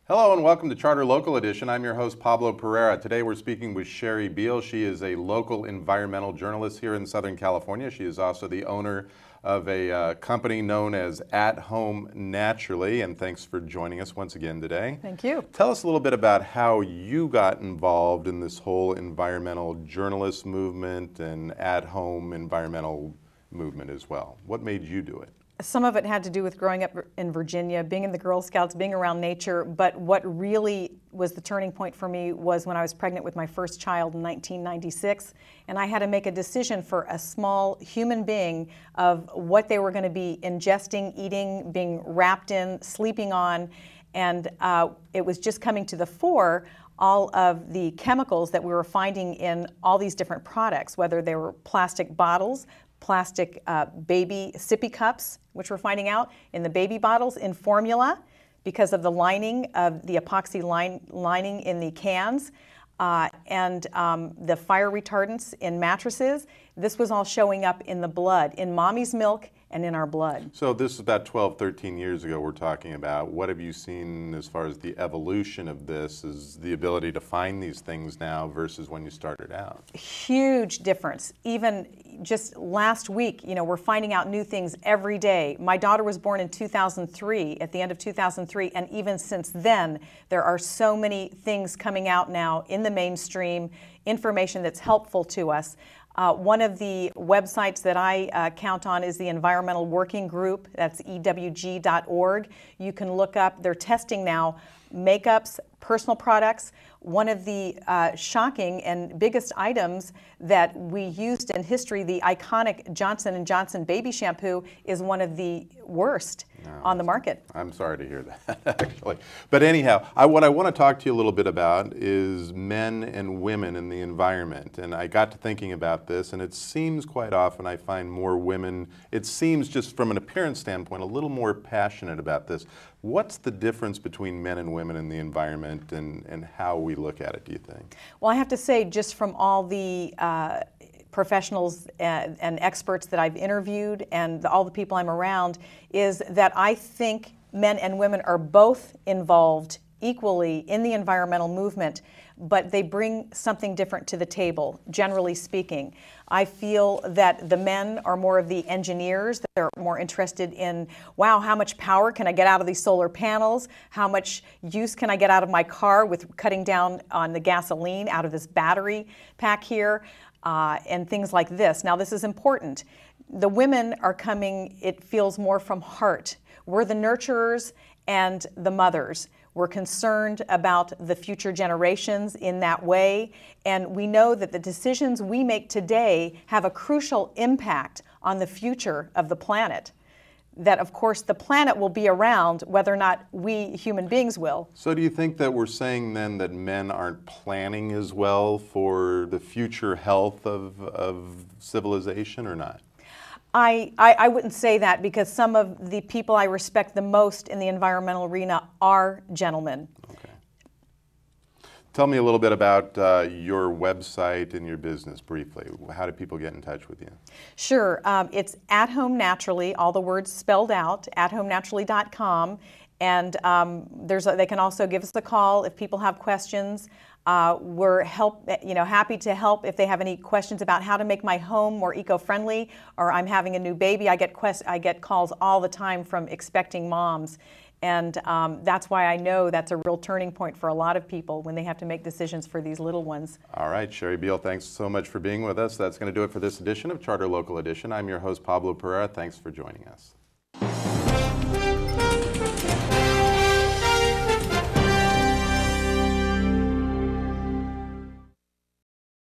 Hello and welcome to Charter Local Edition. I'm your host, Pablo Pereira. Today we're speaking with Beall. She is a local environmental journalist here in Southern California. She is also the owner of a company known as At Home Naturally. And thanks for joining us once again today. Thank you. Tell us a little bit about how you got involved in this whole environmental journalist movement and at-home environmental movement as well. What made you do it? Some of it had to do with growing up in Virginia, being in the Girl Scouts, being around nature, but what really was the turning point for me was when I was pregnant with my first child in 1996, and I had to make a decision for a small human being of what they were going to be ingesting, eating, being wrapped in, sleeping on, and it was just coming to the fore all of the chemicals that we were finding in all these different products, whether they were plastic bottles, plastic baby sippy cups, which we're finding out in the baby bottles, in formula because of the lining of the epoxy lining in the cans, and the fire retardants in mattresses. This was all showing up in the blood, in mommy's milk and in our blood. So this is about 12, 13 years ago we're talking about. What have you seen as far as the evolution of this, is the ability to find these things now versus when you started out? Huge difference. Even just last week, we're finding out new things every day. My daughter was born in 2003, at the end of 2003, and even since then, there are so many things coming out now in the mainstream, information that's helpful to us. One of the websites that I count on is the Environmental Working Group. That's ewg.org. You can look up, they're testing now makeups, personal products. One of the shocking and biggest items that we used in history, the iconic Johnson & Johnson baby shampoo, is one of the worst on the market. I'm sorry to hear that, actually. But anyhow, what I want to talk to you a little bit about is men and women in the environment. And I got to thinking about this, and it seems quite often I find more women, it seems just from an appearance standpoint, a little more passionate about this. What's the difference between men and women in the environment, and how we look at it, do you think? Well, I have to say, just from all the professionals and experts that I've interviewed and all the people I'm around, is that I think men and women are both involved equally in the environmental movement, but they bring something different to the table, generally speaking. I feel that the men are more of the engineers. They're more interested in, wow, how much power can I get out of these solar panels? How much use can I get out of my car with cutting down on the gasoline out of this battery pack here? And things like this. Now, this is important. The women are coming, it feels more from heart. We're the nurturers and the mothers. We're concerned about the future generations in that way, and we know that the decisions we make today have a crucial impact on the future of the planet. That, of course, the planet will be around whether or not we human beings will. So do you think that we're saying then that men aren't planning as well for the future health of civilization, or not? I wouldn't say that, because some of the people I respect the most in the environmental arena are gentlemen. Okay. Tell me a little bit about your website and your business briefly. How do people get in touch with you? Sure. It's At Home Naturally, all the words spelled out, athomenaturally.com. And they can also give us a call if people have questions. We're happy to help if they have any questions about how to make my home more eco-friendly, or I'm having a new baby. I get calls all the time from expecting moms. And that's why I know that's a real turning point for a lot of people when they have to make decisions for these little ones. All right, Beall, thanks so much for being with us. That's going to do it for this edition of Charter Local Edition. I'm your host, Pablo Pereira. Thanks for joining us.